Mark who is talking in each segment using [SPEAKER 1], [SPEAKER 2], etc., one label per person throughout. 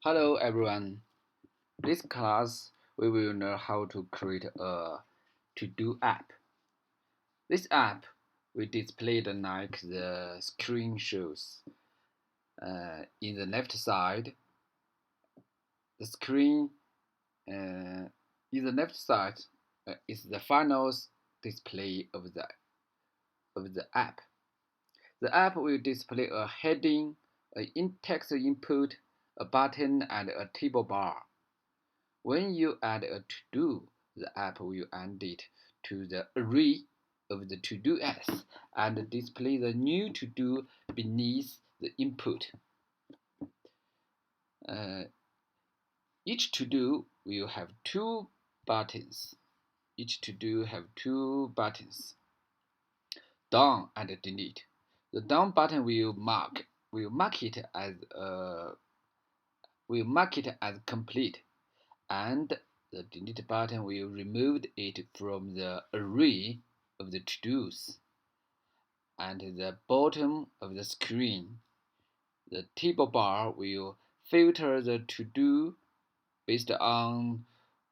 [SPEAKER 1] Hello everyone. This class we will learn how to create a to-do app. This app will display like the screen shows. In the left side, the screen in the left side is the final display of the app. The app will display a heading, a text input, a button, and a table bar. When you add a to-do, the app will add it to the array of the to-do list and display the new to-do beneath the input. Uh, each to-do will have two buttons. Done and delete. The done button will mark it as complete, and the delete button will remove it from the array of the to-dos. At the bottom of the screen, the table bar will filter the to-do based on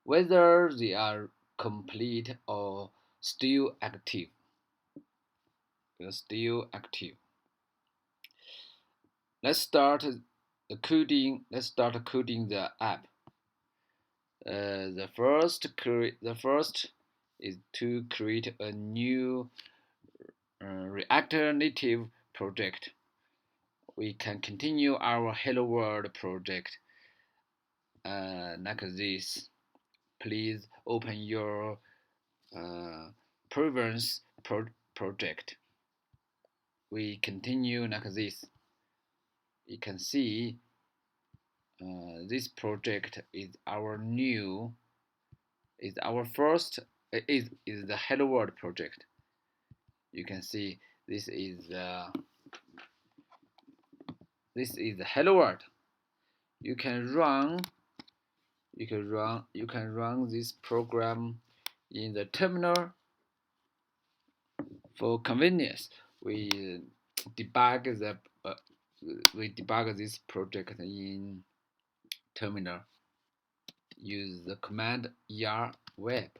[SPEAKER 1] whether they are complete or still active. Let's start coding the app. The first is to create a new Reactor Native project. We can continue our Hello World project like this. Please open your previous project. We continue like this. You can see this project is the Hello World project. You can see this is the Hello World. You can run this program in the terminal. For convenience, we debug this project in terminal. Use the command web.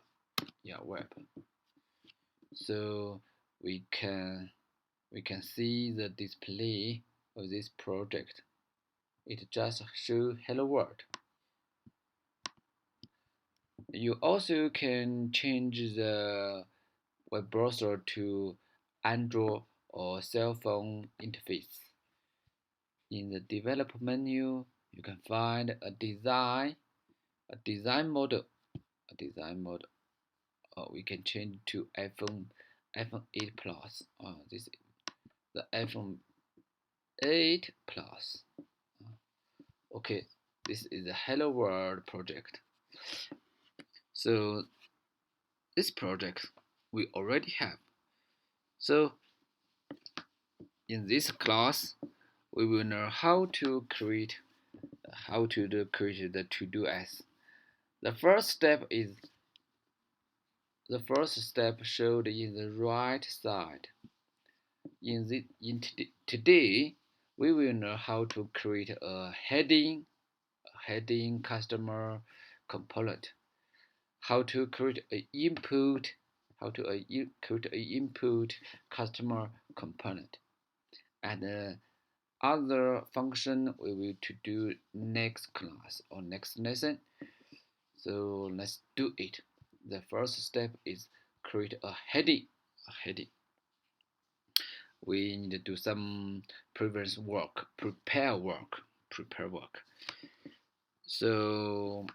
[SPEAKER 1] So we can see the display of this project. It just shows Hello World. You also can change the web browser to Android or cell phone interface. In the develop menu, you can find a design model. We can change to iPhone 8 Plus. This is the iPhone 8 Plus. Okay, this is the Hello World project. So this project we already have. So in this class, we will learn how to create the to-do list. The first step showed in the right side. Today, we will learn how to create a heading customer component, how to create an input customer component, and other function we will to do next class or next lesson. So let's do it. The first step is create a heading. We need to do some prepare work. So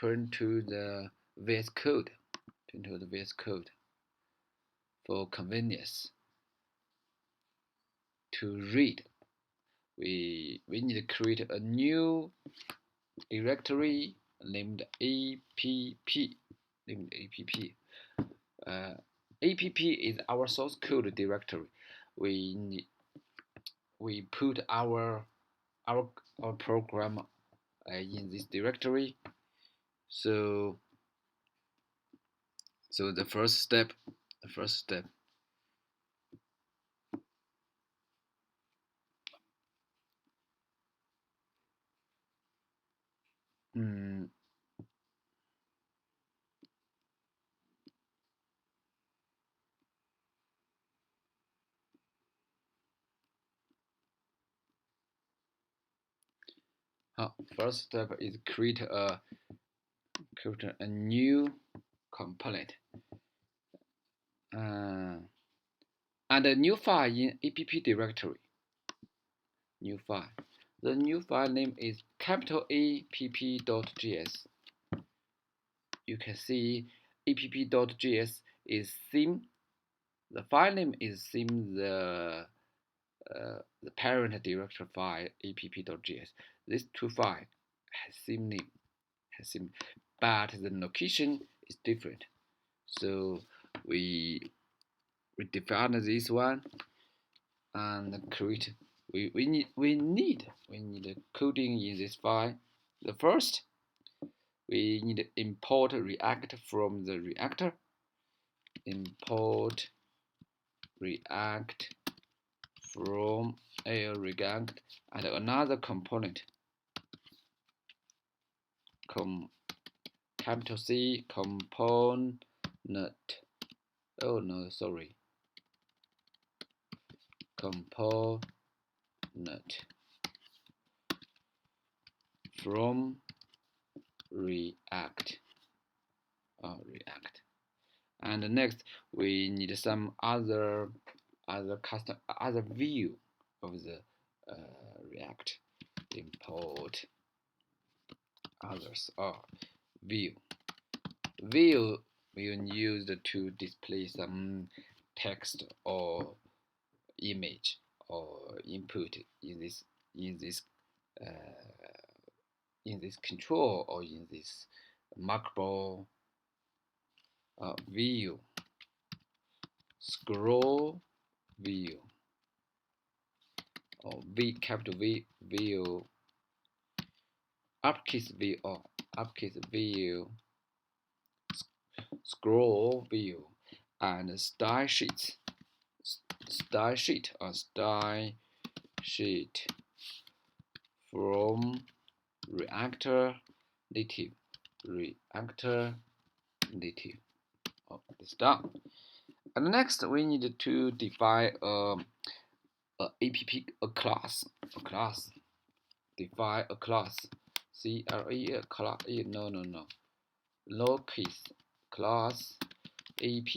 [SPEAKER 1] turn to the VS Code. For convenience. To read, we need to create a new directory named app. App is our source code directory. We put our program in this directory. So the first step First step is create a new component and a new file in app directory. New file. The new file name is capital app.js. You can see app.js is theme. The file name is theme the parent directory file app.js. These two files has same name, but the location is different. So we define this one and create. We need coding in this file. The first, we need to import React from the reactor. Import React from a React and another component. Capital C component. Oh no, sorry. Component from React. React. And next, we need some other view of the React. Import others view. View we used to display some text or image or input in this control or in this markable view. Scroll view or capital V view, uppercase V or uppercase view, scroll view, and style sheet from reactor native. It's done. And next we need to define a class. Define a class. class. No. Lowercase class app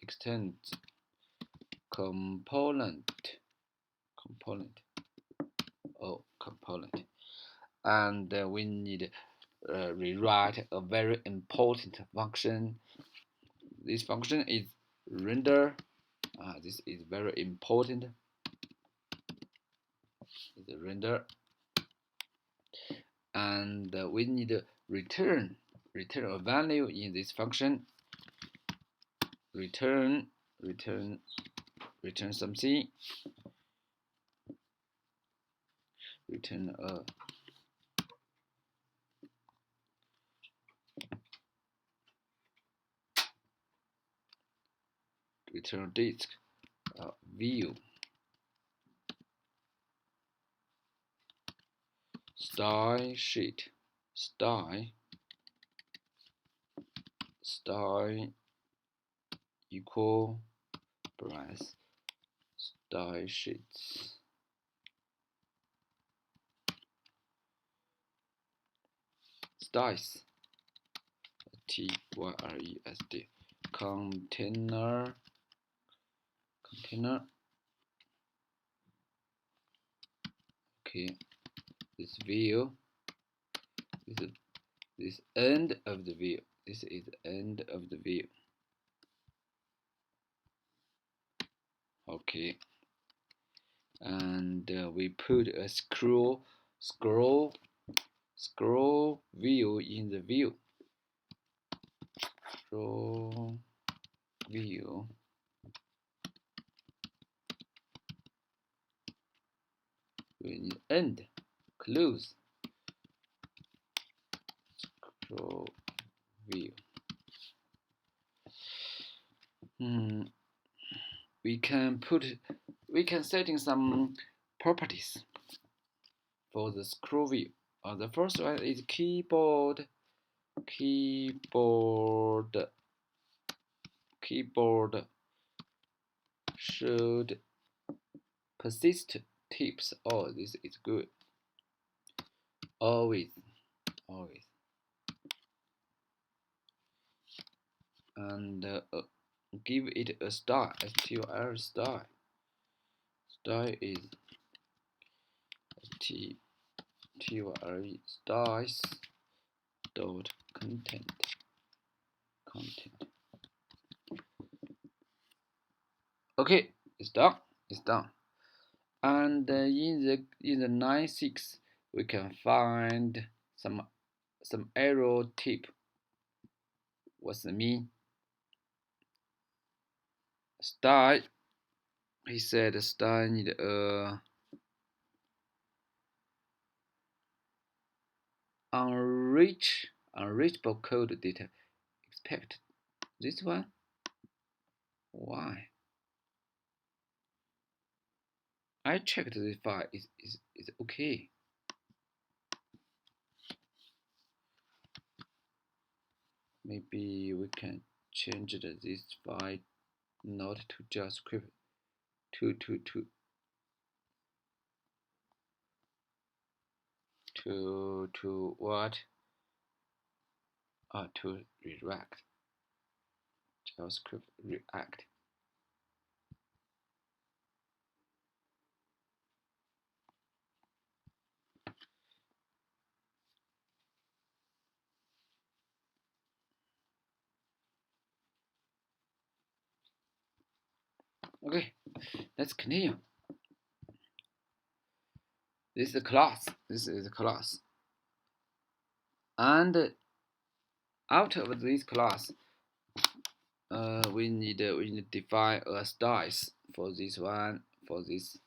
[SPEAKER 1] extends component. And we need rewrite a very important function. This function is render. This is very important. It's render, and we need to return a value in this function. Return something. Return a disk view style sheet style equal brace style sheets styles TYRESD container. Okay, this view, this end of the view. This is the end of the view. Okay, and we put a scroll view in the view. Scroll view. We need end, close. Scroll view. We can setting some properties. for the screw view. The first one is keyboard should persist tips. Oh, this is good. Always. And give it a style. STYL style. Style is STYL styles dot content. Okay, it's done. And in the 9.6 we can find some arrow tip. What's it mean? Style. He said style need a unreachable code data. Expect this one. Why? I checked this file is okay. Maybe we can change this file not to JavaScript to what? To React. JavaScript React. Okay, let's continue. This is a class. And out of this class, we need to define a styles for this one, for this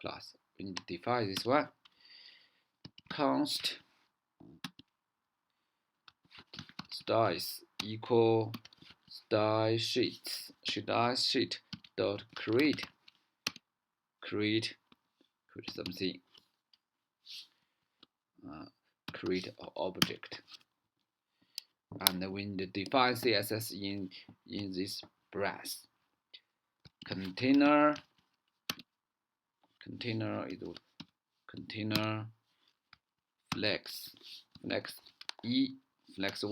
[SPEAKER 1] class. We need to define this one. Const styles equal style sheet dot create something. Create an object, and we need to define CSS in this brass. Container is container flex flex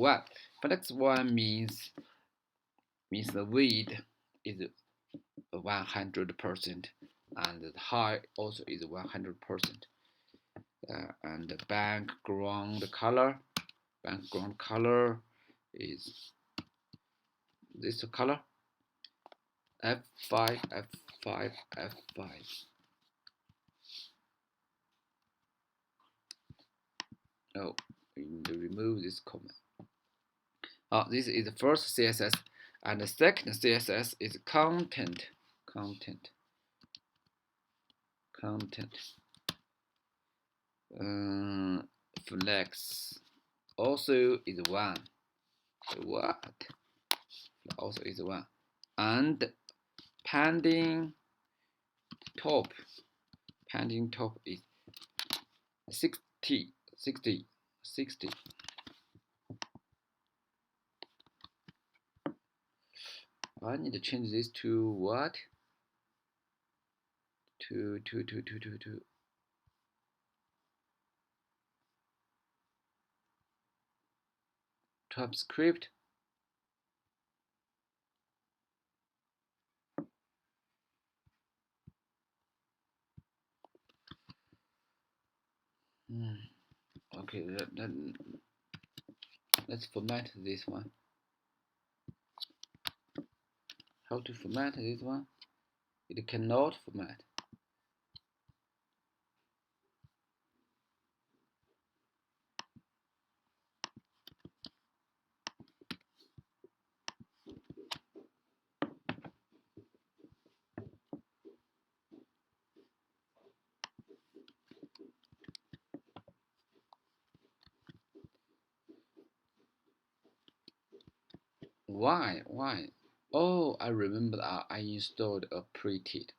[SPEAKER 1] one means the width is 100% and the height also is 100%. And the background color is this color F5. Oh, we need to remove this comment. This is the first CSS, and the second CSS is content. Flex also is one. What? Also is one. And pending top is 60. I need to change this to what? To TypeScript. Okay, let's format this one. How to format this one? It cannot format. Why? Oh, I remember that I installed a preter.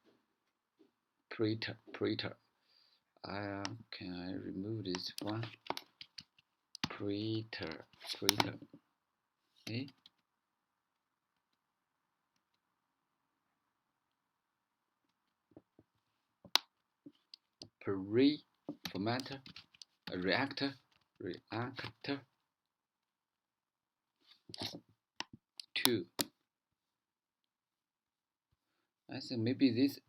[SPEAKER 1] Can I remove this one? Creator. Okay. Formatter, a reactor, 2. I think maybe this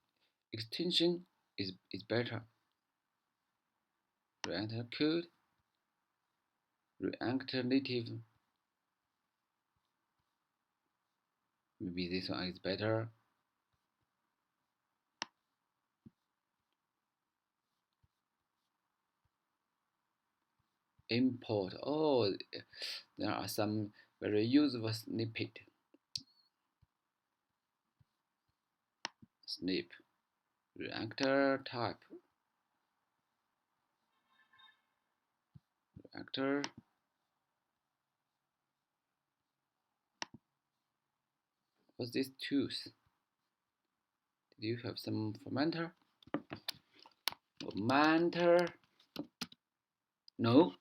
[SPEAKER 1] extension is better. Reactor code, reactor native. Maybe this one is better. Import. Oh, there are some very useful snippet. Snip. Reactor type. Reactor. What's this tooth? Did you have some fermenter? Fermenter. No.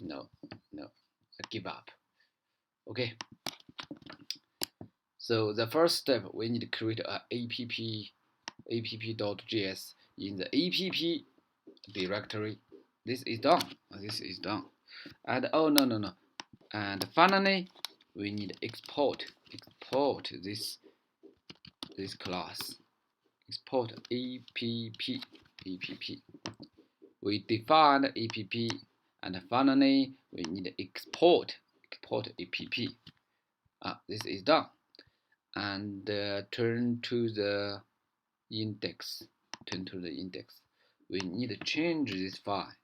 [SPEAKER 1] No. I give up. Okay. So the first step, we need to create a app.js in the app directory. This is done. And oh no. And finally, we need export this class. Export app. We define app, and finally we need export app. This is done. And turn to the index. We need to change this file.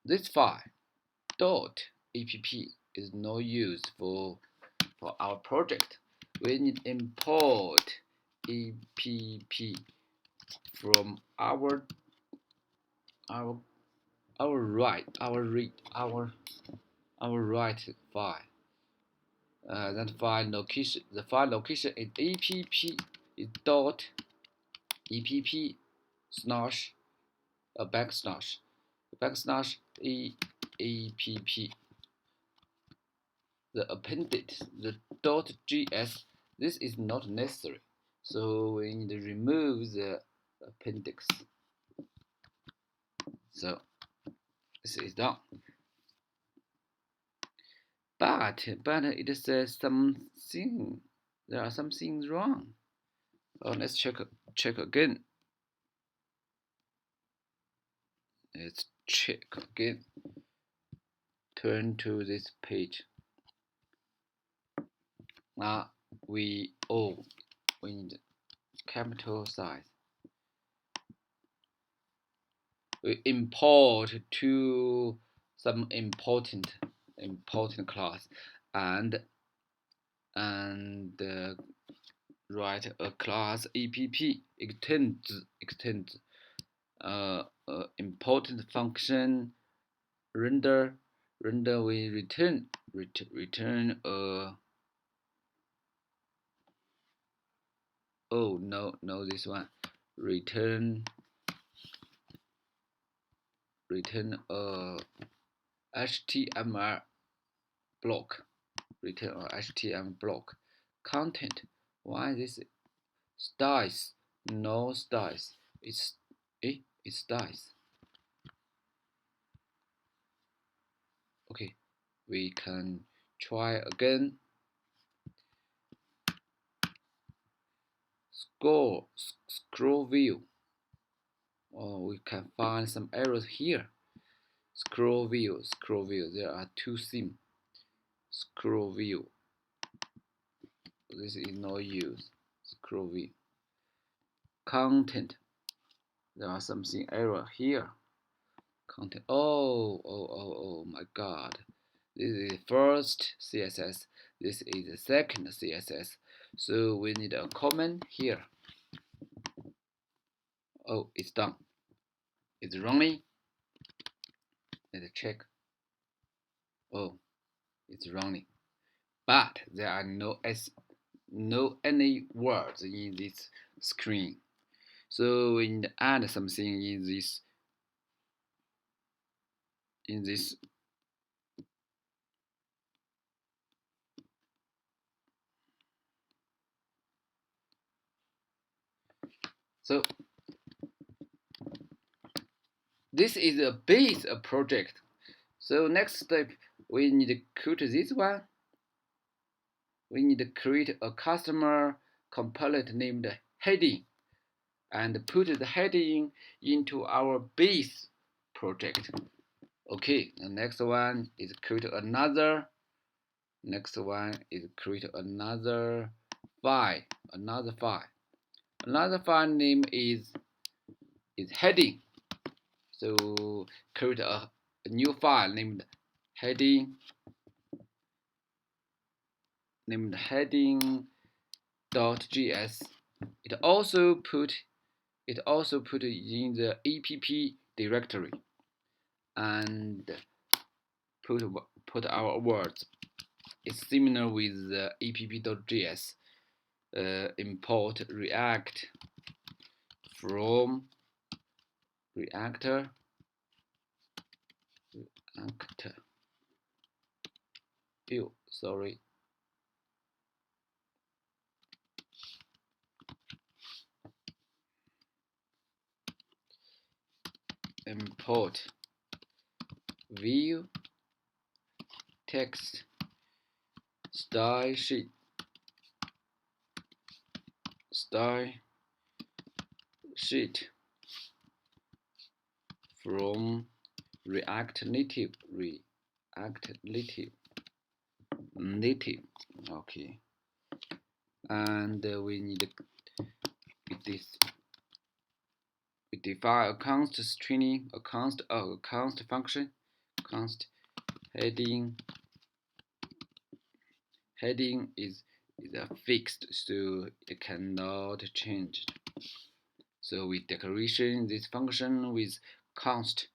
[SPEAKER 1] This file .app is no use for our project. We need import app from our right file. That file location. The file location is app is dot app slash backslash app. The appendix, the .gs, this is not necessary, so we need to remove the appendix. So this is done. But it says something. There are some things wrong. Oh, let's check again. Let's check again. Turn to this page. Now we need capital size. We import to some important class and write a class app extends important function render. We return oh no this one return a HTML block. Return a HTML block content. Why this styles? No styles. It's styles. Okay, we can try again. Scroll view. Oh, we can find some errors here. Scroll view. There are two themes. Scroll view. This is no use. Scroll view. Content. There are something error here. Content. Oh my God. This is the first CSS. This is the second CSS. So we need a comment here. Oh, it's done. It's running. Let's check. Oh, it's running. but there are no any words in this screen. So we need to add something in this. So this is a base project. So next step, we need to create this one. We need to create a customer component named heading and put the heading into our base project. Okay, the next one is create another. Next one is create another file. Another file name is heading. So create a new file named heading heading.js. It also put in the app directory and put our words. It's similar with the app.js. Import React from Reactor. Sorry. Import view text style sheet from React Native. Okay, and we need this. We define a const string, a const function, const heading. Heading is a fixed, so it cannot change. So we declaration this function with const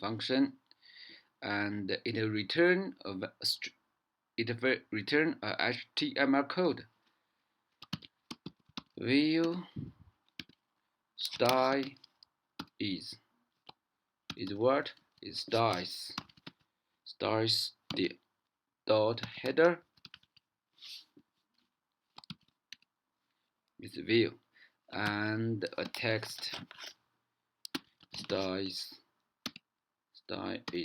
[SPEAKER 1] function, and it will return a HTML code. View style is what is styles dot header is view, and a text style is styles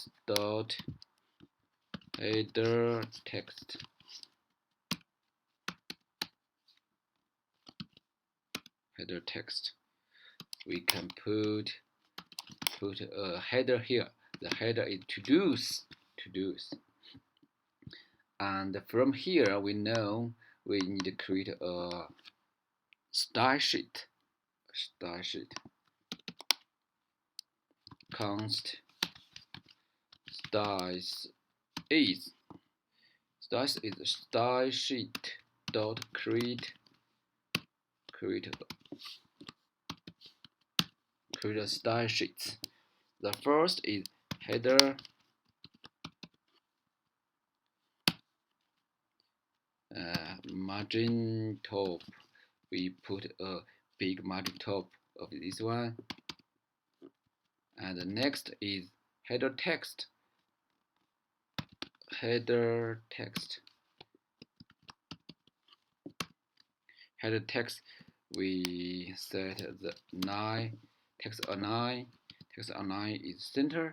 [SPEAKER 1] dot header text. We can put a header here. The header is to do's, and from here we know we need to create a style sheet. Const styles is style sheet dot create a style sheet. The first is header, margin top. We put a big margin top of this one, and the next is header text. Header text, we set the text align is center,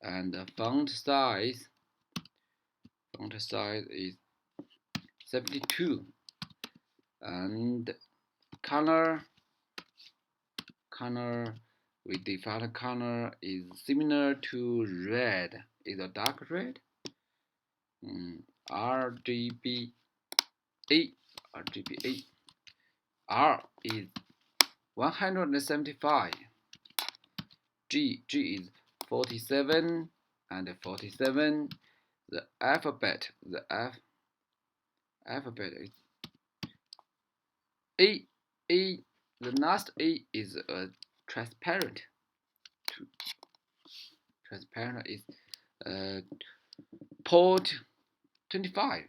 [SPEAKER 1] and the font size is 72, and color we define color is similar to red, is a dark red. RGBA. R is 175. G is 47 and 47. The alphabet is A. A. The last A is a transparent. Transparent is port 25.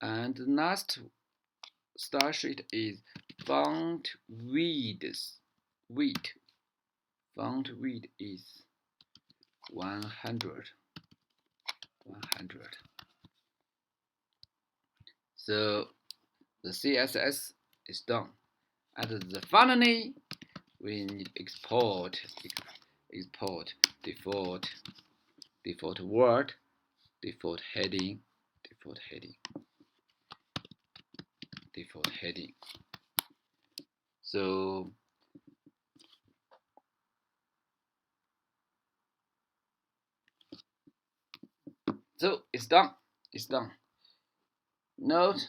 [SPEAKER 1] And the last star sheet is font width. Font width is 100. So the CSS is done. And finally, we need export default word, default heading. So it's done. Note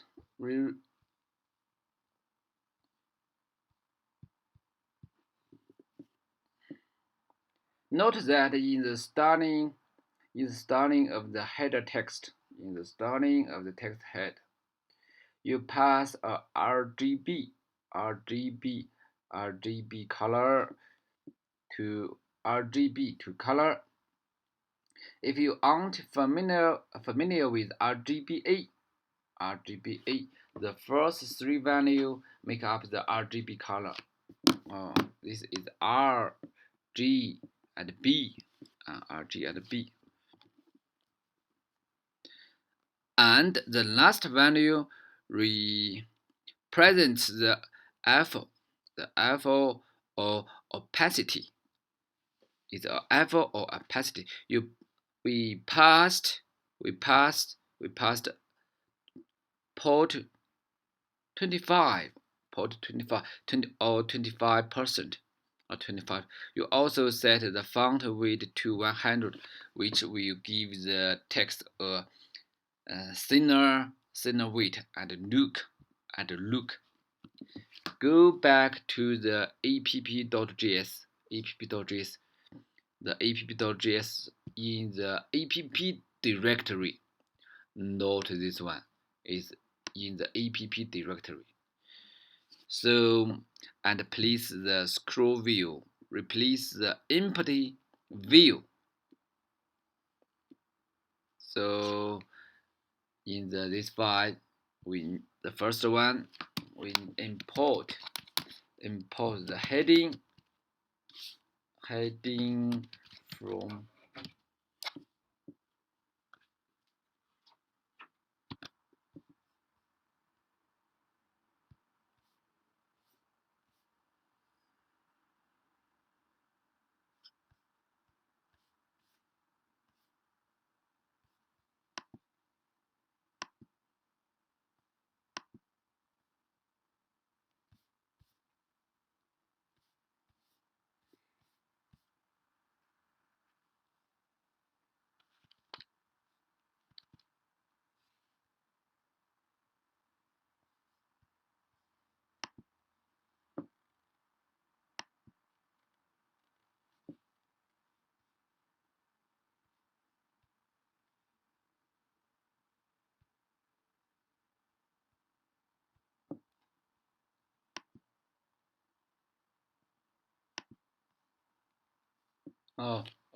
[SPEAKER 1] that in the starting of the header text, you pass a RGB color to color. If you aren't familiar with RGBA, the first three values make up the RGB color. This is R, G, and B. And the last value represents the alpha or opacity. It's an alpha or opacity. We passed port 25 or 25%. Or 25. You also set the font weight to 100, which will give the text a thinner weight and look. Go back to the app.js. The app.js in the app directory. Note this one is in the app directory. So, and place the scroll view, replace the empty view. So, in this file, the first one, we import the heading from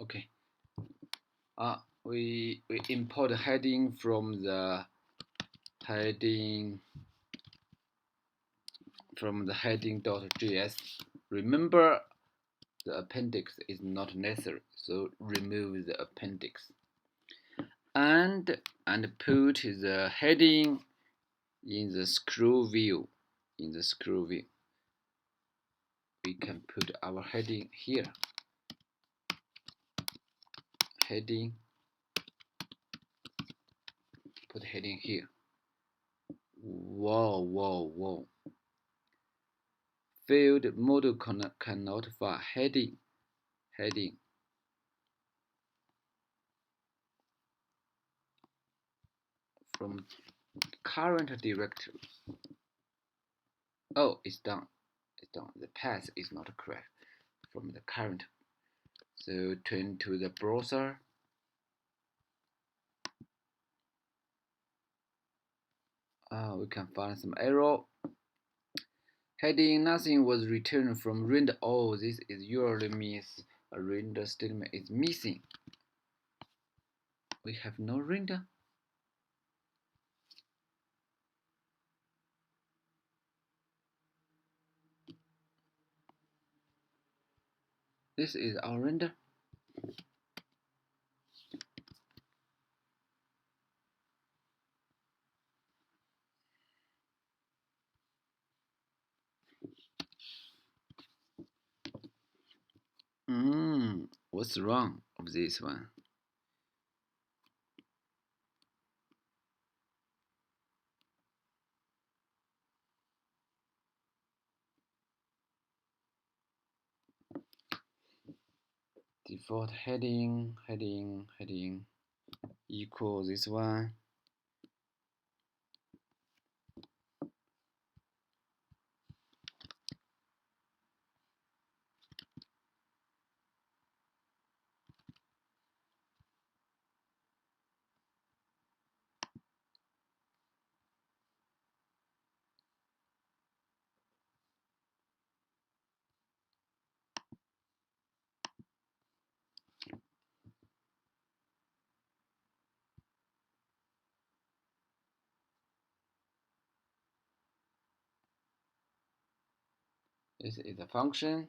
[SPEAKER 1] okay. We import heading from the heading.js. Remember, the appendix is not necessary, so remove the appendix. And put the heading in the scroll view. We can put our heading here. Put heading here. Whoa. Field model cannot find heading. From current directory. Oh, it's done. The path is not correct from the current. So turn to the browser. We can find some error. Heading nothing was returned from render. Oh, this is usually means a render statement is missing. We have no render. This is our render. What's wrong of this one? Default heading equal this one. This is a function.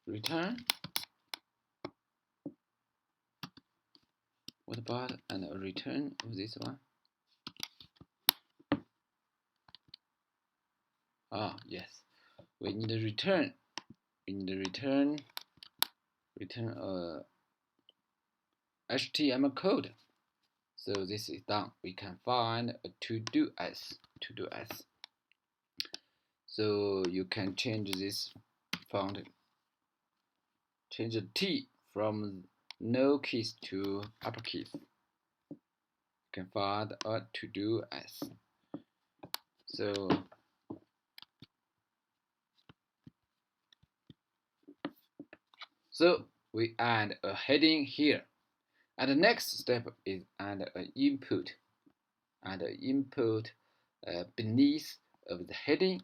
[SPEAKER 1] Return. What about a return of this one? Yes. We need a return. We need a return HTML code. So this is done. We can find a to-do as. So you can change this font. Change the T from no keys to uppercase. You can find a to-do as. So we add a heading here. And the next step is add an input. Add an input beneath of the heading.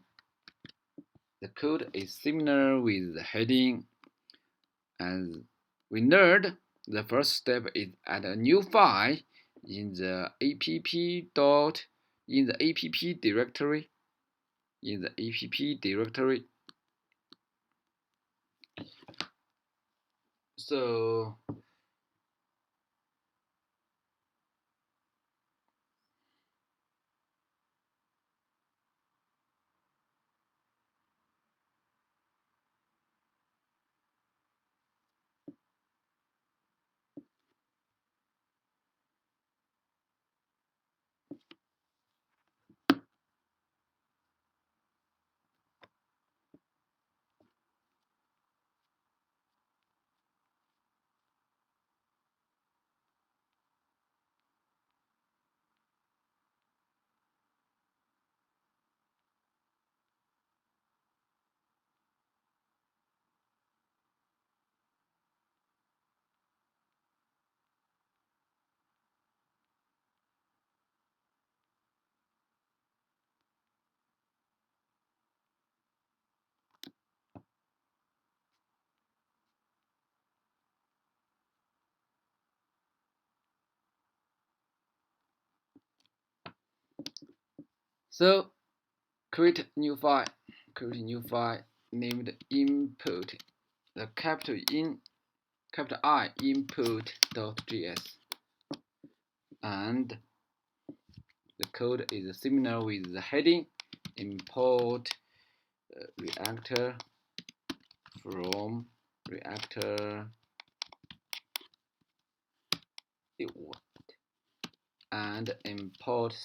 [SPEAKER 1] The code is similar with the heading. As we learned, the first step is add a new file in the app directory. So create a new file named input. The capital I input.js, and the code is similar with the heading. Import reactor from reactor and import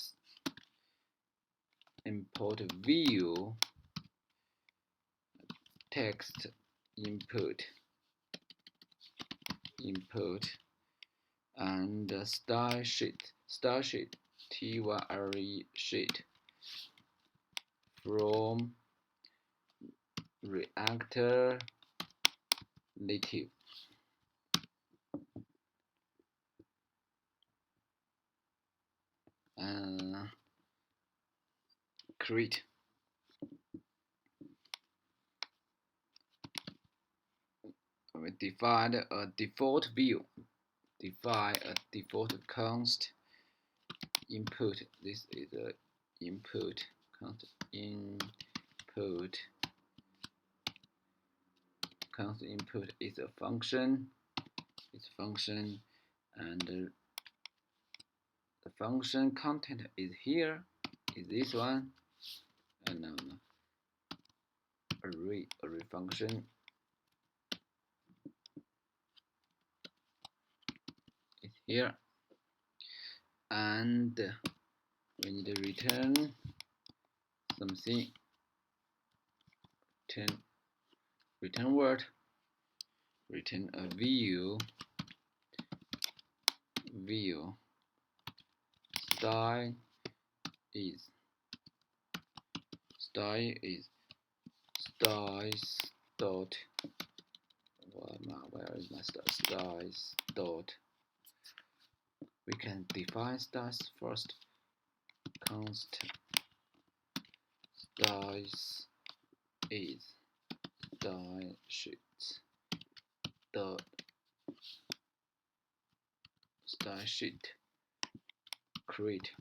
[SPEAKER 1] view text input and style sheet tyre sheet from reactor native. Create. We define a default view. Define a default const input. This is a input const input. Const input is a function. It's function, and the function content is here. Is this one? And array function is here, and we need to return something. Return word. Return a view. Style is styles dot. Where is my styles dot? We can define styles first. Const styles is style sheet dot style sheet create.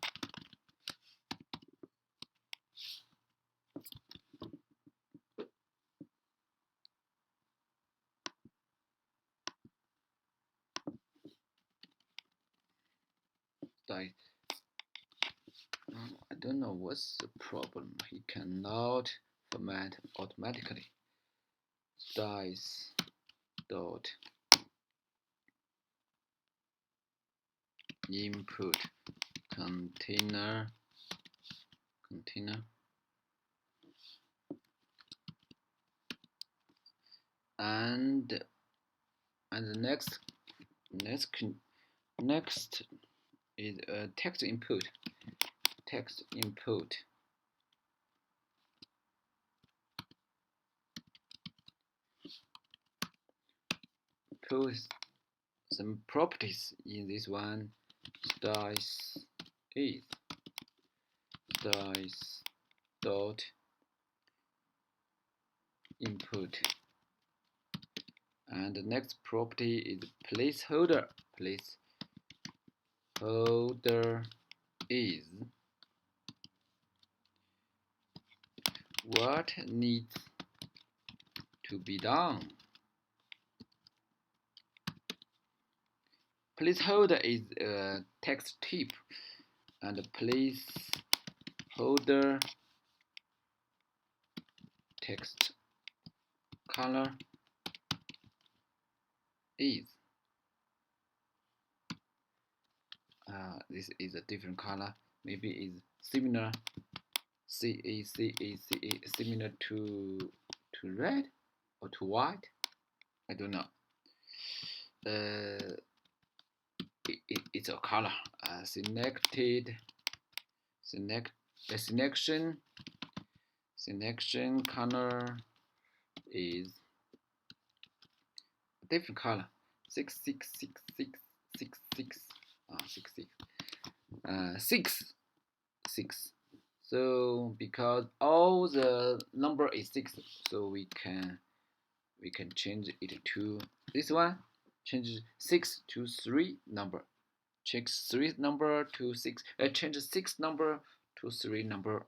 [SPEAKER 1] I don't know what's the problem. He cannot format automatically. Styles dot input container and the next is a text input. Put some properties in this one. Styles is styles dot input, and the next property is placeholder. Placeholder is what needs to be done. Placeholder is a text type, and placeholder text color is this is a different color. Maybe is similar similar to red or to white. I don't know. It's a color. Selection color is a different color. 6. So because all the number is 6, so we can change it to this one. Change 6 to 3 number. Change 3 number to 6. Change 6 number to 3 number.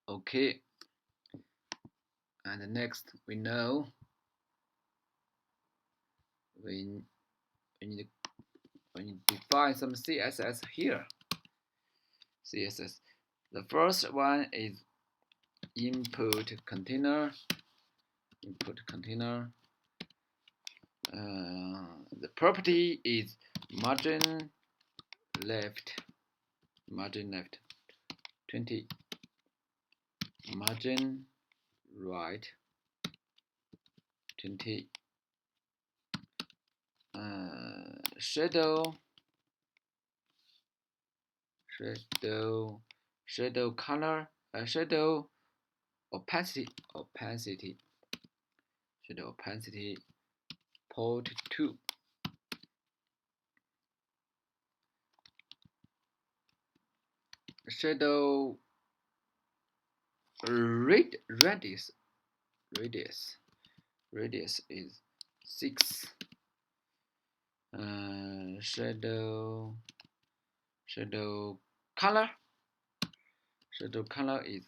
[SPEAKER 1] Okay. And next, we know we need to define some CSS here. CSS. The first one is input container. The property is margin left 20, margin right 20, shadow color, shadow opacity shadow opacity 0.2. Shadow radius is 6. Shadow color is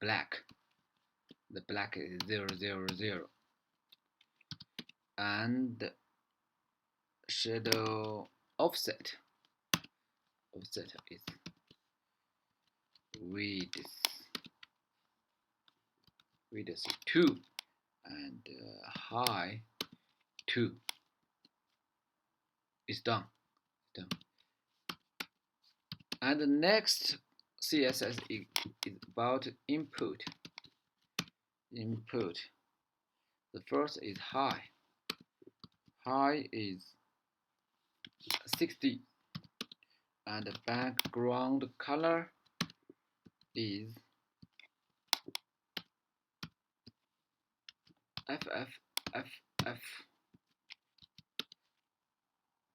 [SPEAKER 1] black. The black is 0, 0, 0. And shadow offset is width 2 and high 2. It's done. And the next CSS is about input. The first is high. High is 60, and the background color is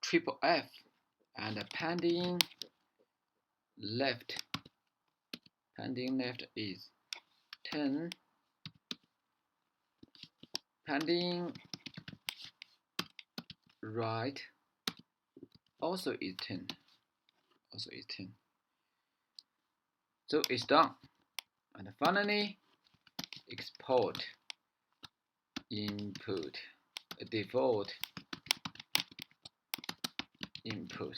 [SPEAKER 1] triple F, and the padding left is 10. Padding right also is 10. So it's done. And finally, export input, default input.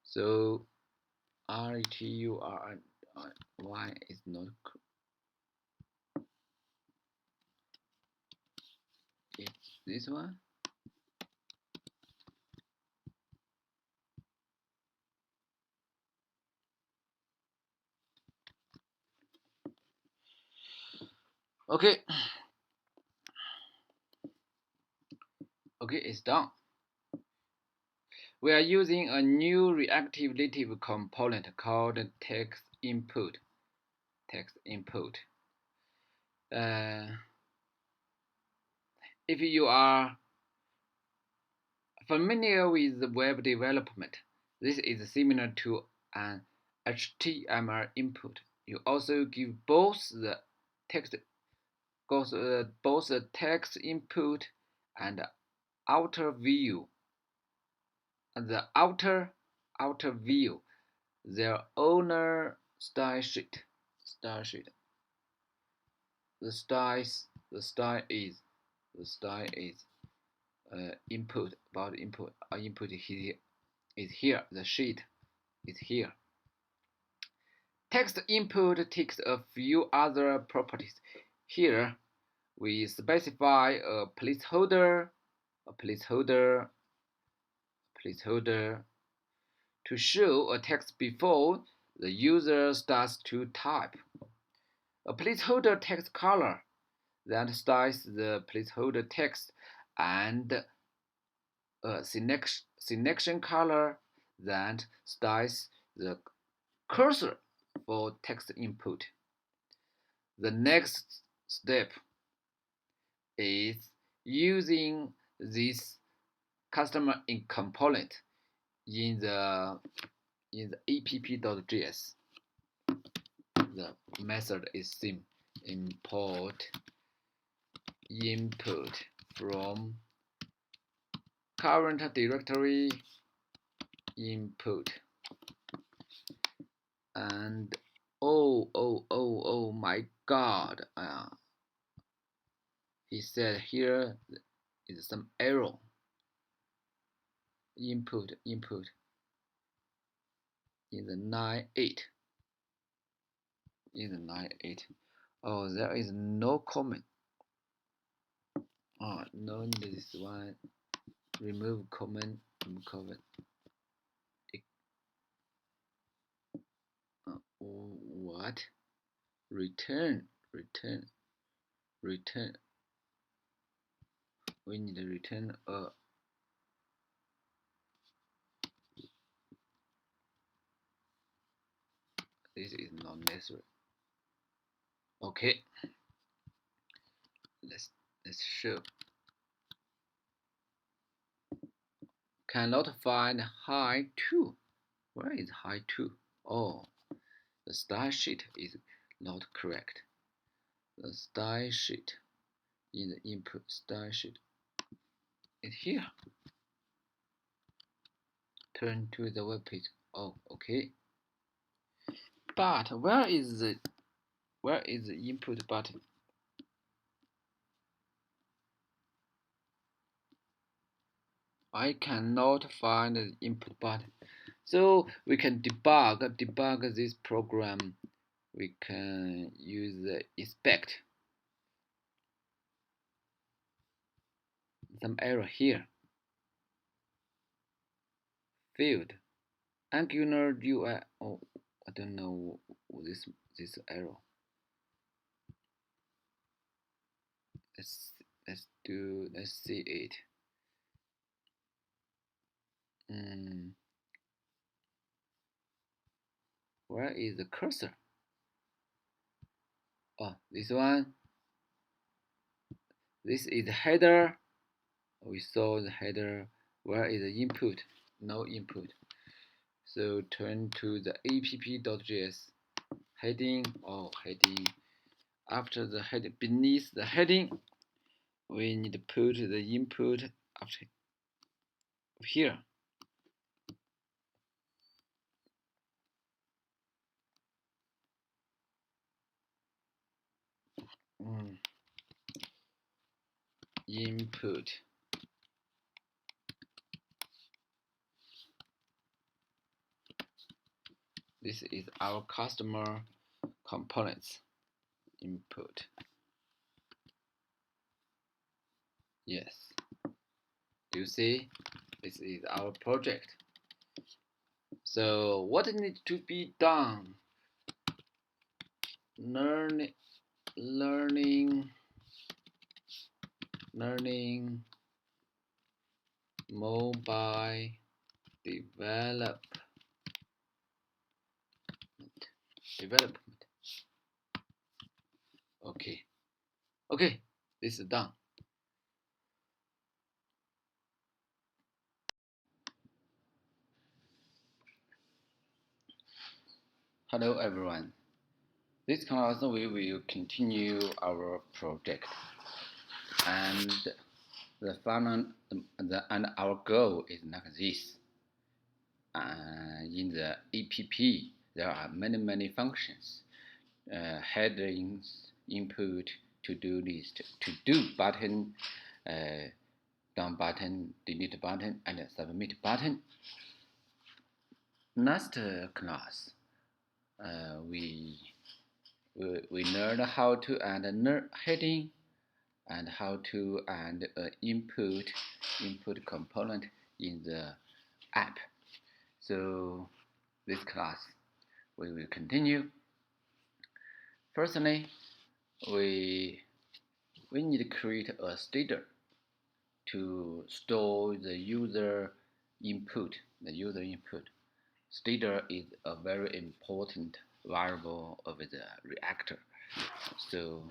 [SPEAKER 1] So RTURY is not. It's this one. Okay, it's done. We are using a new reactive native component called text input. If you are familiar with web development, this is similar to an HTML input. You also give both the text input and outer view. The outer view, their owner style sheet. The style is input. About input. Our input is here. The sheet is here. Text input takes a few other properties. Here we specify a placeholder to show a text before the user starts to type. A placeholder text color that styles the placeholder text, and a selection color that styles the cursor for text input. The next step is using this custom component in the app.js. The method is same. Import input from current directory input. And oh my god, he said here is some error. Input in the 9.8. Oh, there is no comment. Oh no, this one. Remove comment. What? Return. We need to return this is not necessary. Okay, let's show. Cannot find high 2. Where is high 2? Oh, the style sheet is not correct. The style sheet in the input style sheet is here. Turn to the web page. Oh, okay. But where is the input button? I cannot find the input button. So we can debug this program. We can use the inspect. Some error here. Failed. Angular UI. Oh, I don't know this error. Let's see it. Where is the cursor? Oh, this one. This is the header. We saw the header. Where is the input? No input. So turn to the app.js heading. Oh, heading. After the heading, beneath the heading, we need to put the input after here. Input. This is our customer components input. Yes. Do you see? This is our project. So what needs to be done? Learning mobile development. Okay, this is done. Hello everyone. This class we will continue our project, and the final and our goal is like this. In the app, there are many functions. Headings, input, to-do list, to-do button, done button, delete button, and submit button. Last class, we learned how to add a heading and how to add an input component in the app. So this class we will continue. Firstly, we need to create a stater to store the user input. Stater is a very important variable of the reactor. So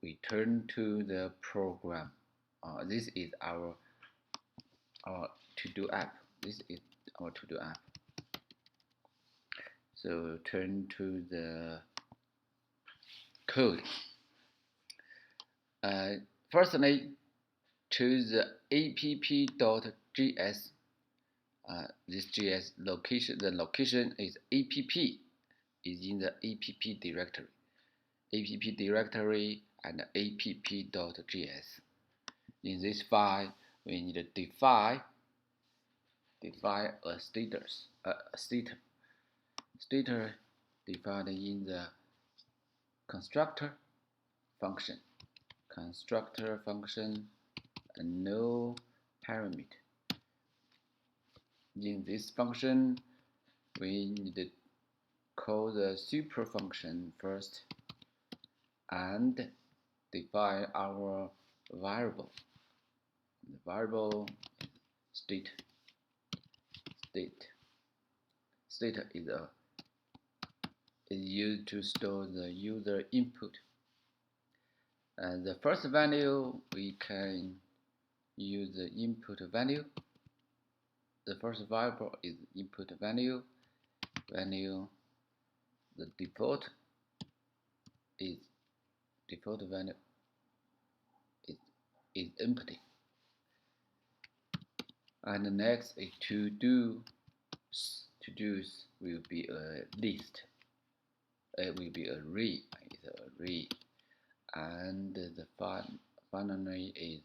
[SPEAKER 1] we turn to the program. This is our to-do app. This is our to-do app. So turn to the code. Firstly, choose the app.js. This JS location, the location is app, is in the app directory. App directory and app.js. In this file, we need to define a status, stator defined in the constructor function. And no parameter. In this function, we need to call the super function first and define our variable. The variable state. State is is used to store the user input. And the first value, we can use the input value. The first variable is input value. The default value is empty. And the next is to-dos. To-dos will be a list. It will be an array. It's an array. And the finally is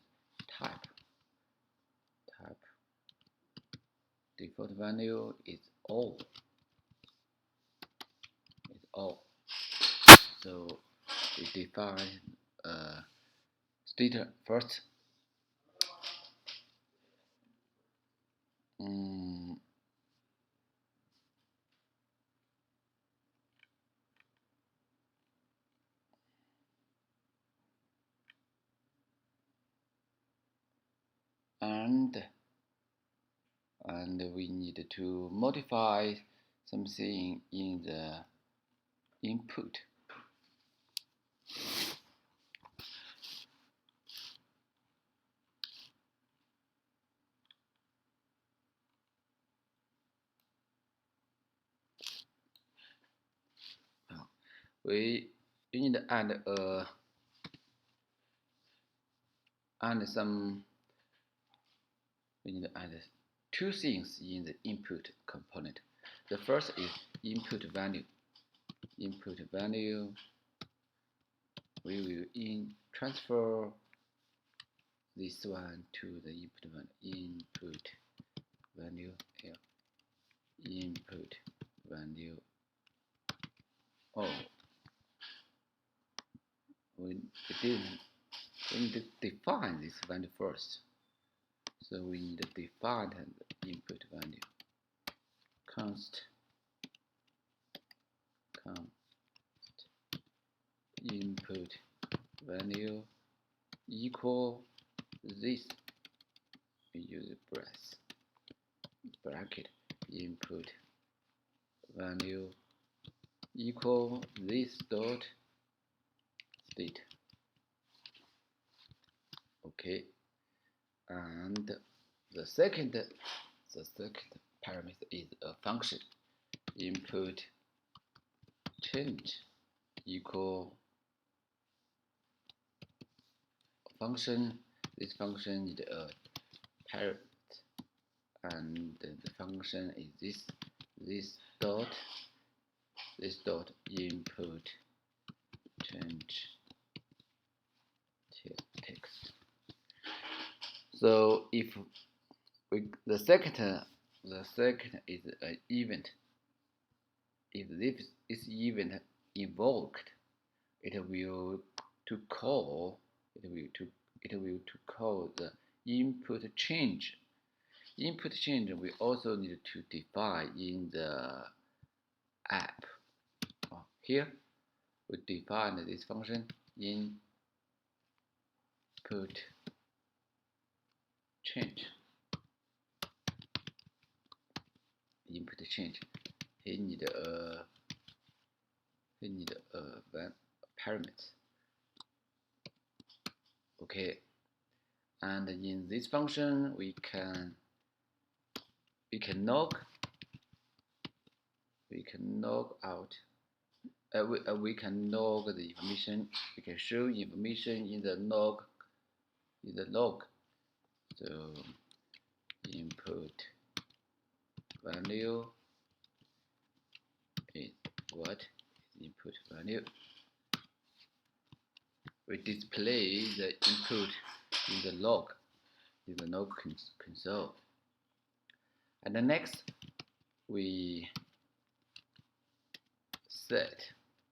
[SPEAKER 1] type. Default value is all. So we define state first. And we need to modify something in the input. We need to add two things in the input component. The first is input value. Input value, we will transfer this one to the input value. Input value here. Input value. We need to define this value first. So we need to define the input value. Const input value equal this. We use bracket input value equal this dot state. Okay, and the second parameter is a function. Input change equal function. This function is a parent, and the function is this dot input change text. So if the second is an event. If this event invoked, it will to call the input change. Input change we also need to define in the app. Here we define this function input change. Input change. He need a parameter. Okay, and in this function we can log out. We can log the information. We can show information in the log. So input value is what? Input value. We display the input in the log console. And the next we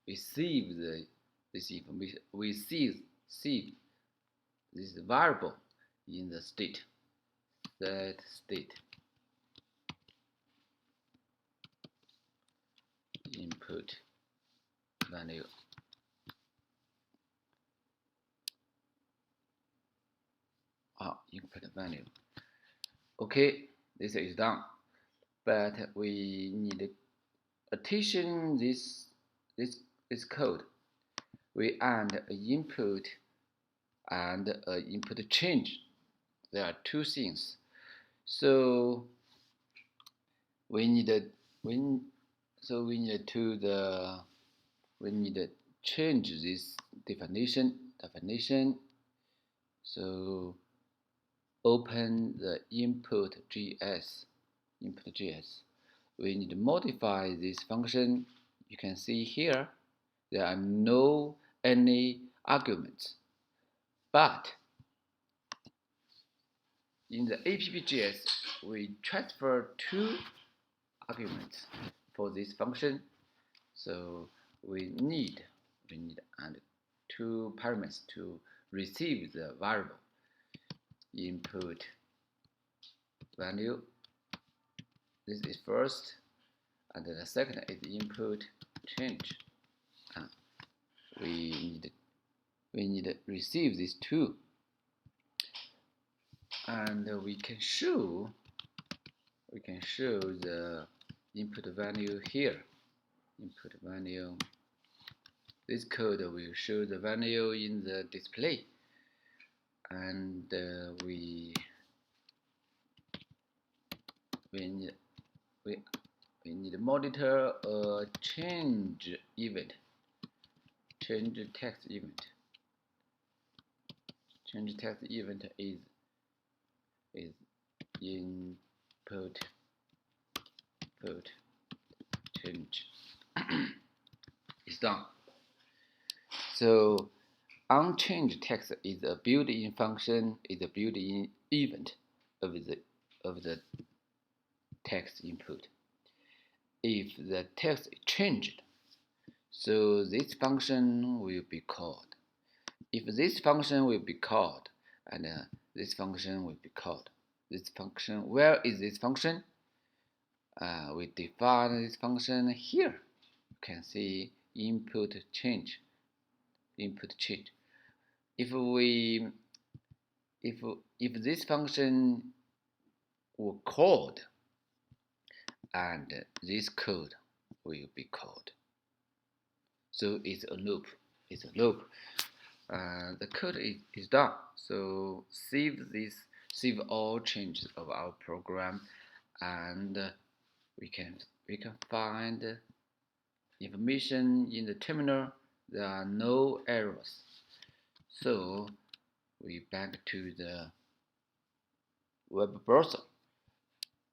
[SPEAKER 1] receive this information. We see this variable in the state. Set state input value. Input value. Okay, this is done. But we need addition this this code, we add an input and an input change. There are two things. So we need we need to change this definition. So open the input.js. We need to modify this function. You can see here there are no any arguments, but in the app.js we transfer two arguments for this function. So we need and two parameters to receive the variable input value. This is first, and the second is input change. We need to receive these two, and we can show the input value here. Input value. This code will show the value in the display, and we need to monitor a change event. Change text event. Change text event is input change. It's done. So unchanged text is a built-in function, is a built-in event of the text input. If the text is changed, so this function will be called. If this function will be called, and this function will be called. This function, where is this function? We define this function here. You can see input change. If this function were called, and this code will be called. So it's a loop. The code is done. So save all changes of our program, and we can find information in the terminal. There are no errors. So we back to the web browser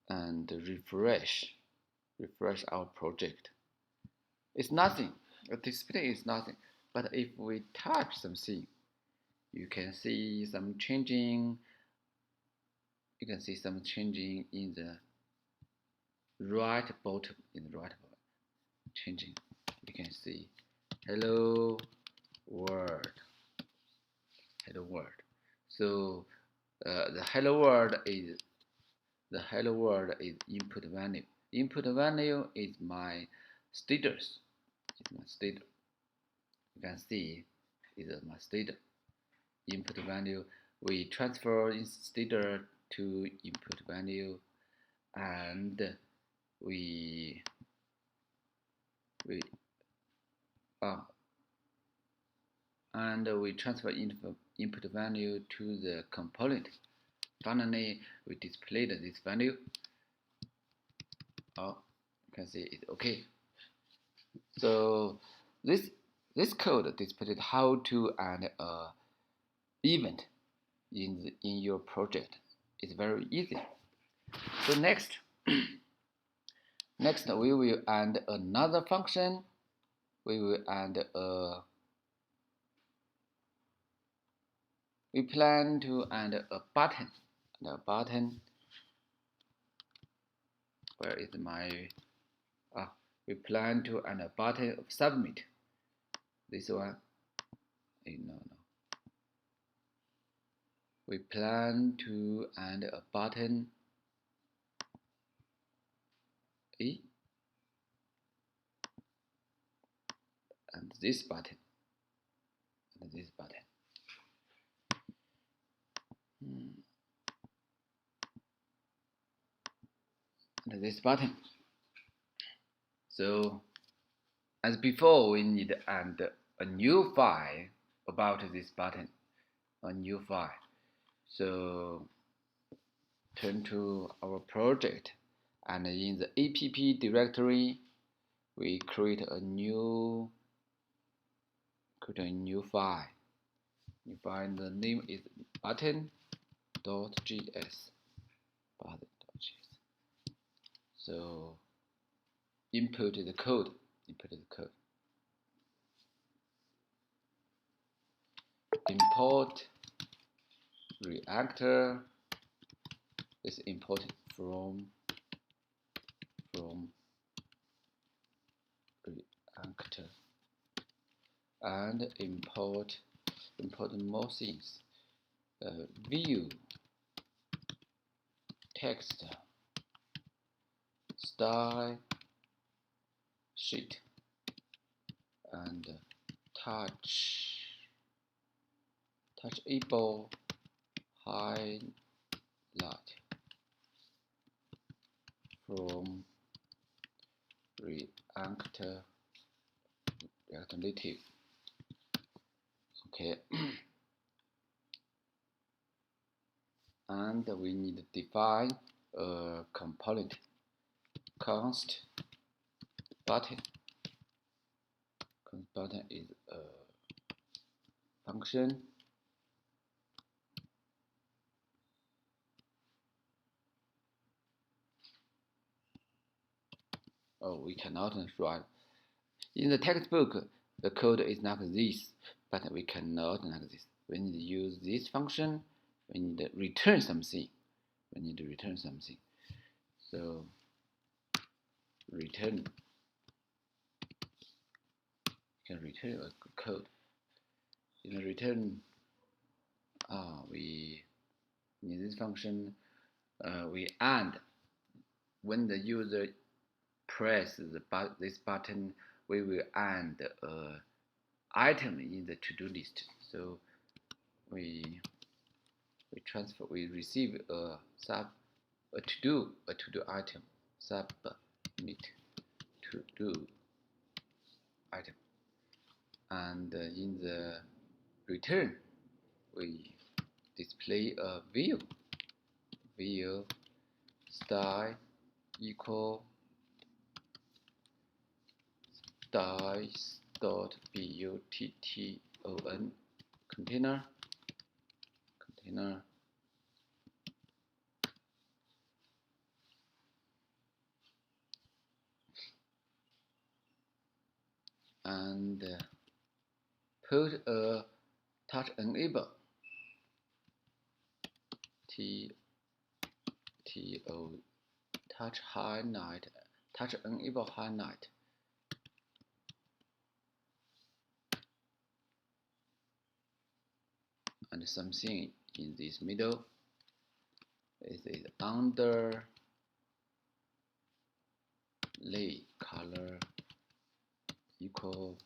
[SPEAKER 1] and refresh our project. It's nothing. The display is nothing. But if we type something, you can see some changing. You can see some changing in the right bottom. Changing. You can see hello world. So the hello world is input value. Input value is my status. You can see is my status. Input value. We transfer status to input value, and we transfer input value to the component. Finally, we displayed this value. You can see it's okay. So this code displayed how to add a event in your project. It's very easy. So next we will add another function. We plan to add a button. Where is my? We plan to add a button of submit. This one. No. We plan to add a button. And this button. And this button. So As before, we need to add a new file about this button, a new file. So turn to our project, and in the app directory, we create a new file. You find the name is button.js. So input the code. Import reactor is imported from reactor, and import more things. View text style sheet and touchable highlight from reactor native. Okay. And we need to define a component const button. Const button is a function. Oh, we cannot write. In the textbook, the code is like this, but we cannot like this. We need to use this function. We need to return something. So return. You can return a code. In the return, we in this function, we add when the user press this button, we will add an item in the to-do list. So we receive a to-do item, submit to-do item, and in the return we display a view style equal styles.button container and put a touch enable touch enable highlight and something in this middle. This is under lay color equal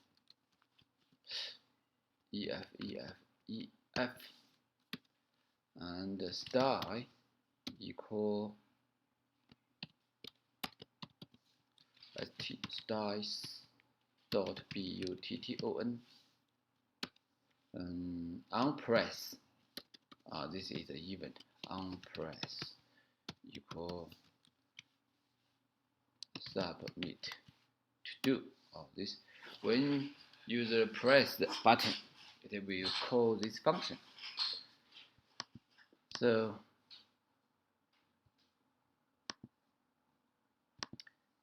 [SPEAKER 1] EF and style equal styles.button onPress. This is the event onPress equal submit to do. This when user press the button, it will call this function. So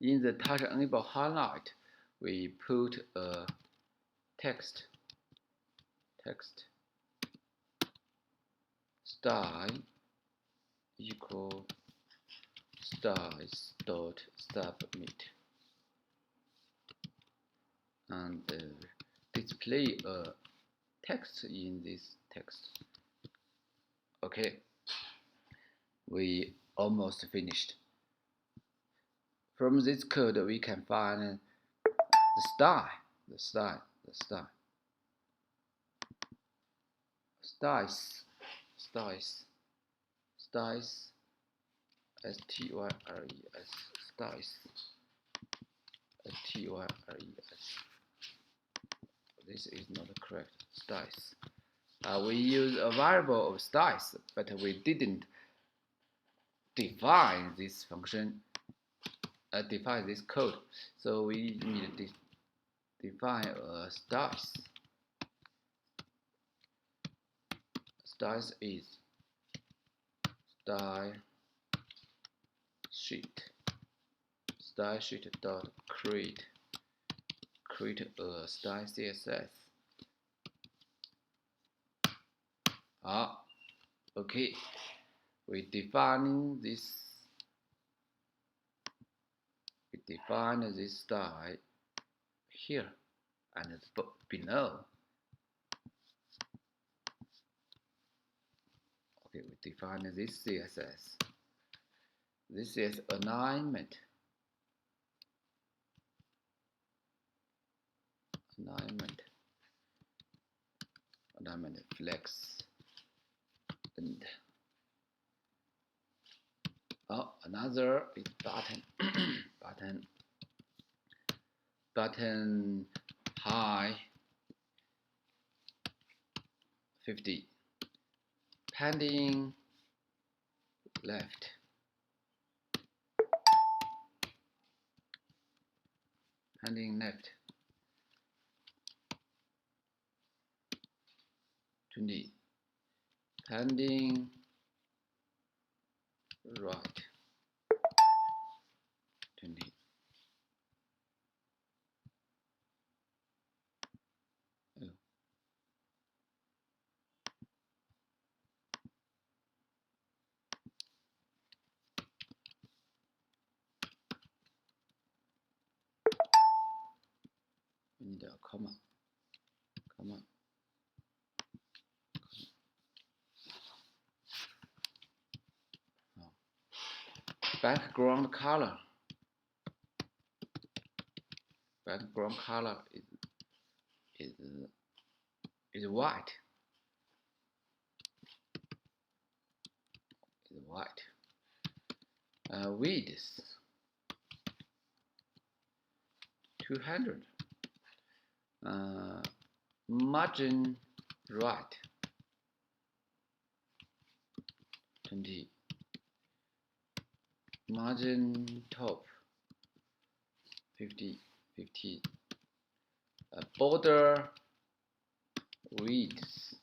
[SPEAKER 1] in the touch enable highlight, we put a text style equal styles.submit and display a text in this text. Okay, we almost finished. From this code, we can find the style, styles, STYLES, styles, Tyres. This is not correct. Styles. We use a variable of styles, but we didn't define this function, define this code. So we need to define a styles. Styles is style sheet. Style sheet dot create a style CSS. Okay. We define this style here and below. Okay, we define this CSS. This is alignment flex, and another is button button high 50, padding left, padding left 20, padding right 20. We need a comma. Background color. Background color is white. Width 200. Margin right 20. Margin top 50. Border width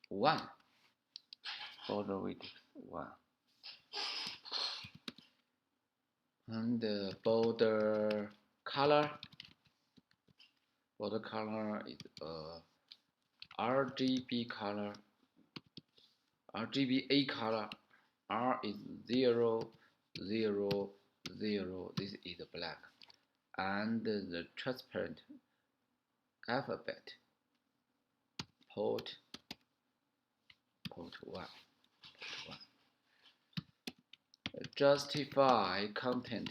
[SPEAKER 1] 1. Border width 1. And the border color is RGB color. RGBA color. R is 0, 0, 0. This is black. And the transparent alphabet port 1. Justify content.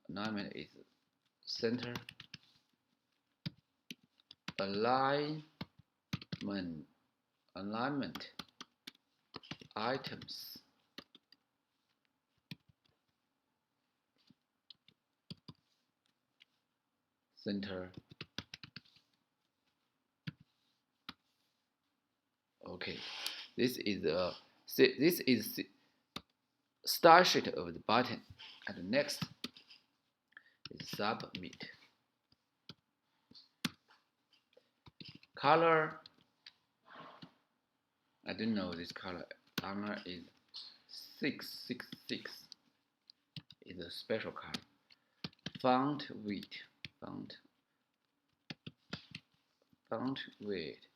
[SPEAKER 1] Alignment is center. Alignment items center. Okay, this is style sheet of the button. And next is submit. Color, I don't know this color. Color is 666. Is a special color. Font weight. Font weight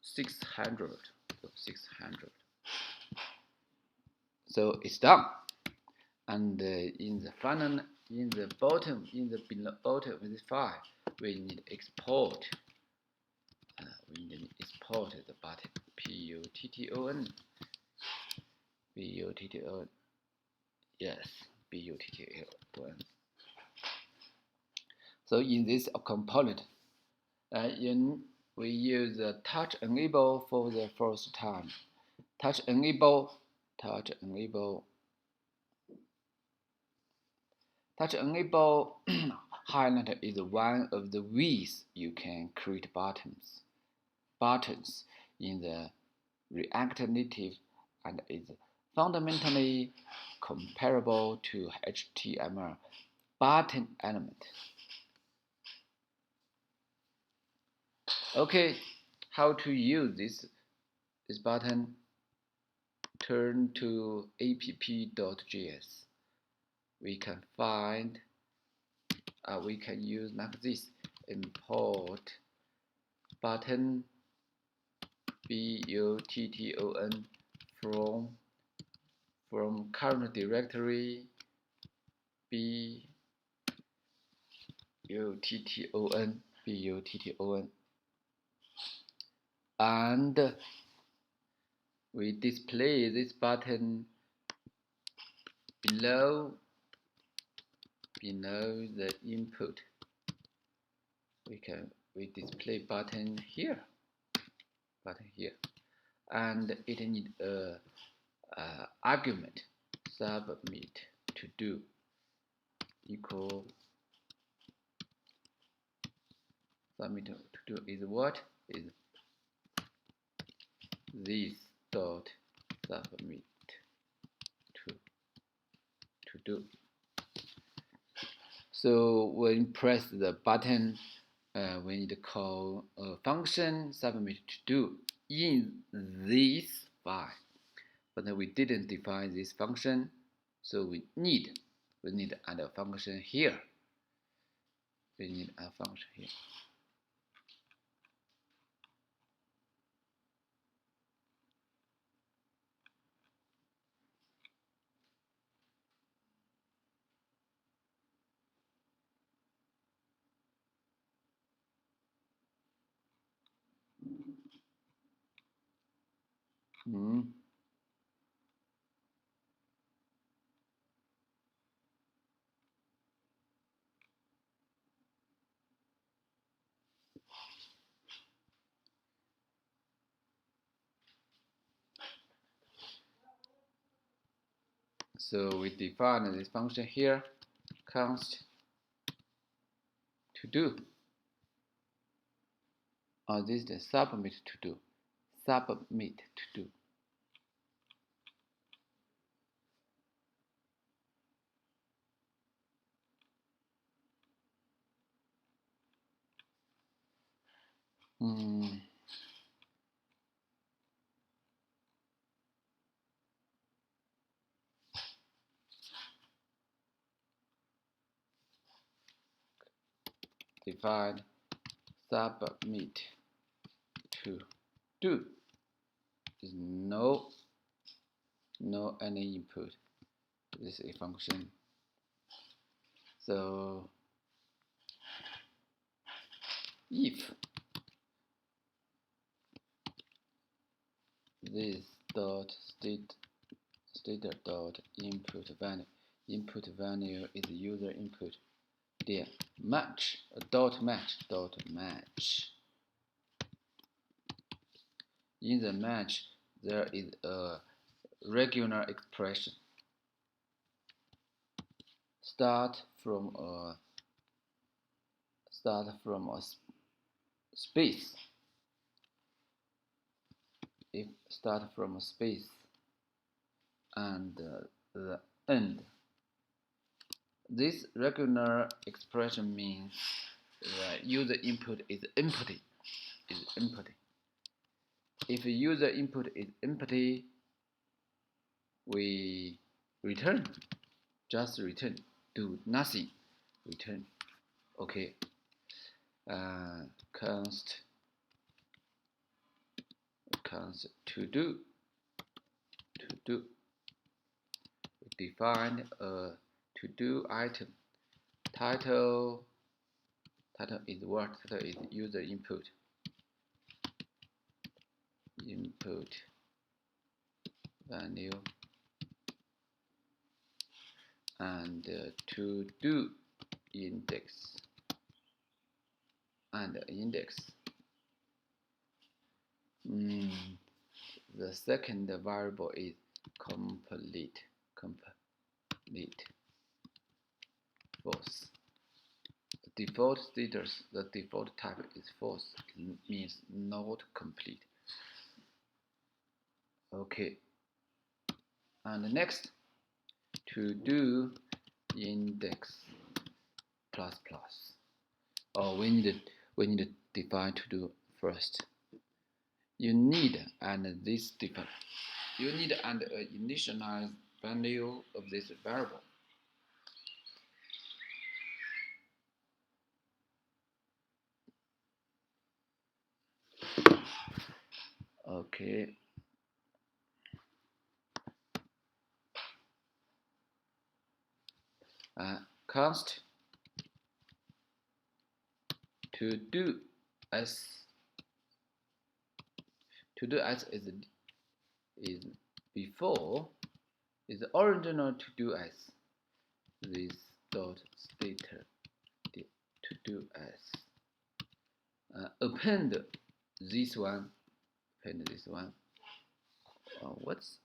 [SPEAKER 1] 600. So 600. So it's done. And in the bottom of this file, we need export. We need to export the button. Button. Yes, button. So in this component, we use the touch enable for the first time. Touch enable, touch enable, touch enable highlighter is one of the ways you can create buttons in the React Native and is fundamentally comparable to HTML button element. Okay, how to use this button? Turn to app.js. We can find, we can use like this: import button button from current directory button, and we display this button below the input. We display button here, and it need a argument submit to do equal submit to do is what is this dot submit to do. So when press the button, we need to call a function submit to do in this file, but we didn't define this function, so we need to add a function here. We need a function here. So we define this function here, const to do. This is the submit to do. Submit to do. Define submit to do is no any input. This is a function. So if this dot state dot input value is user input, then match dot match. In the match, there is a regular expression. Start from a space. If start from a space and the end. This regular expression means the user input is empty. If user input is empty, we return. Just return. Do nothing. Return. Okay. Const to do. We define a to do item. Title is what? Title is user input. Value and to do index the second variable is complete false. The default status, the default type is false. It means not complete. Okay. And next, to do index plus plus. Oh, we need to define to do first. You need and this define. You need and initialize value of this variable. Okay. Const to do as is before is original to do as this dot stater to do as append this one. What's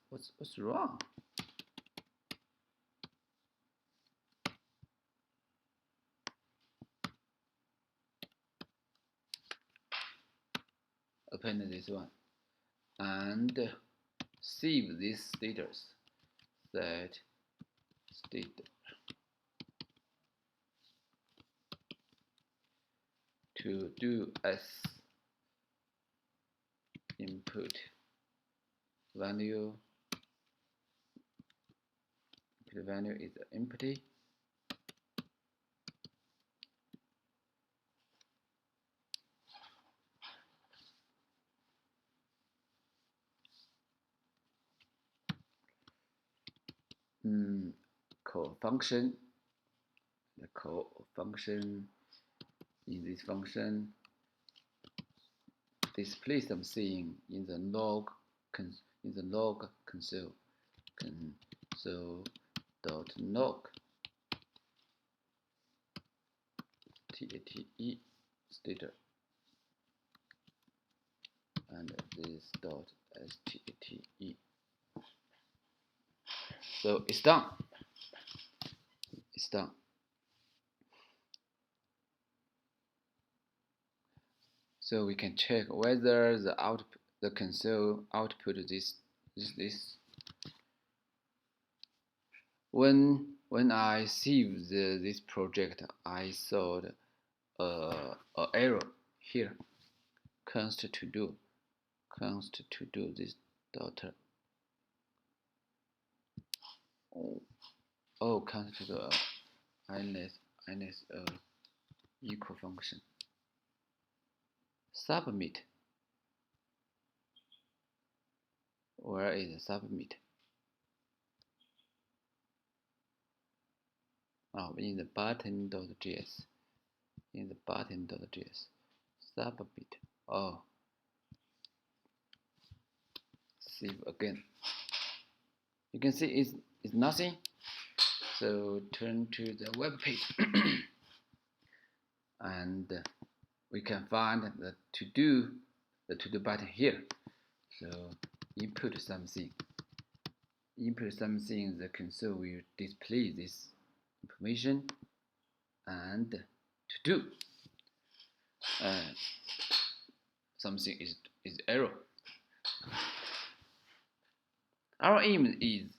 [SPEAKER 1] wrong? Append this one and save this status that state to do as input value. The value is empty. Call function. The call function in this function display something in the log console dot log tate stater and this dot state. So it's done. It's done. So we can check whether the console output this. When I saved this project, I saw an error here. Const to do this daughter. Const to do init equal function. Submit. Where is submit? In the button.js. Submit. Save again. You can see it's nothing. So turn to the web page and we can find the to do button here. So input something. The console will display this information and to do. Something is error. Our aim is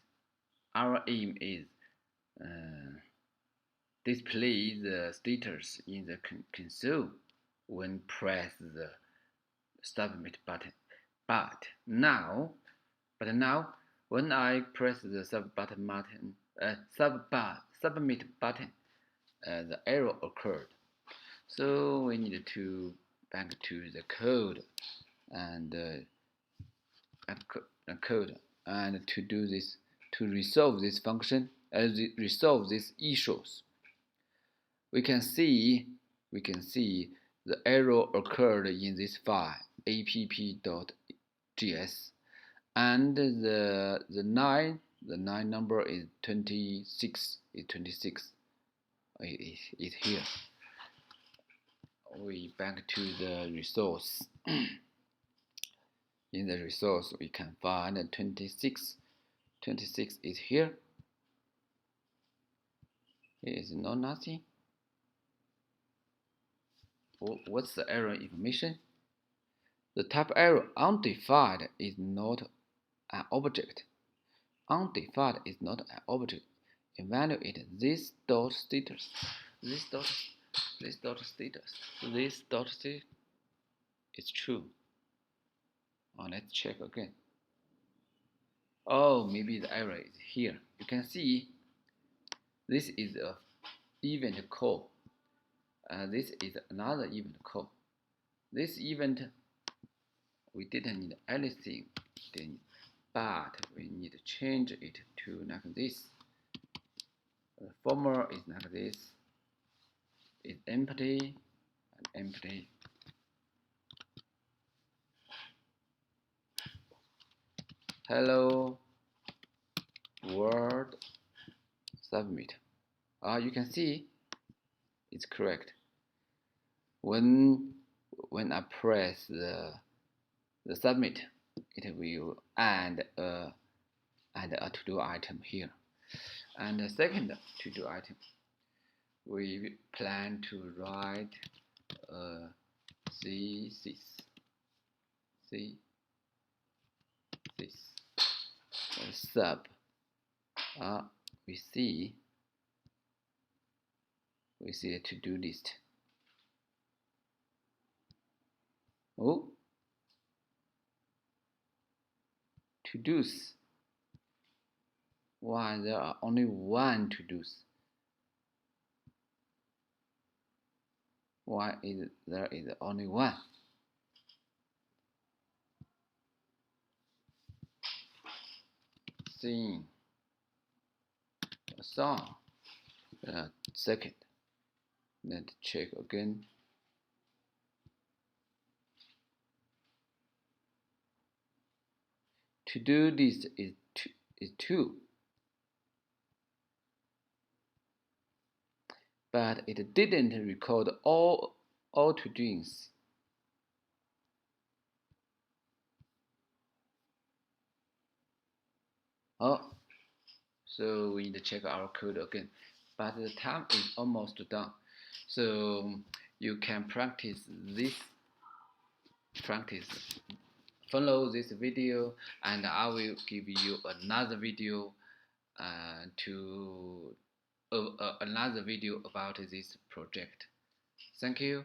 [SPEAKER 1] display the status in the console when press the submit button. But now when I press the submit button, the error occurred. So we need to back to the code and to do this, to resolve this function, resolve these issues. We can see the error occurred in this file app.js, and the line number is 26. It's here. We back to the resource. In the resource, we can find 26. 26 is here. Here is no nothing. What's the error information? The type error undefined is not an object. Undefined is not an object. Evaluate this dot status. This dot status. This dot status is true. Oh, let's check again. Oh, maybe the error is here. You can see this is a event call. This is another event call. This event we didn't need anything, but we need to change it to like this. The former is like this. It's empty and empty. Hello world submit. You can see it's correct. When I press the submit, it will add a to-do item here. And the second to-do item, we plan to write thesis. Sub. We see a to-do list. Oh, to-dos. Why there are only one to-dos? Why there is only one? Sing a song. Second, let's check again. To-do list is two, but it didn't record all to-doings. Oh, so we need to check our code again. But the time is almost done. So you can practice this. Follow this video, and I will give you another video another video about this project. Thank you.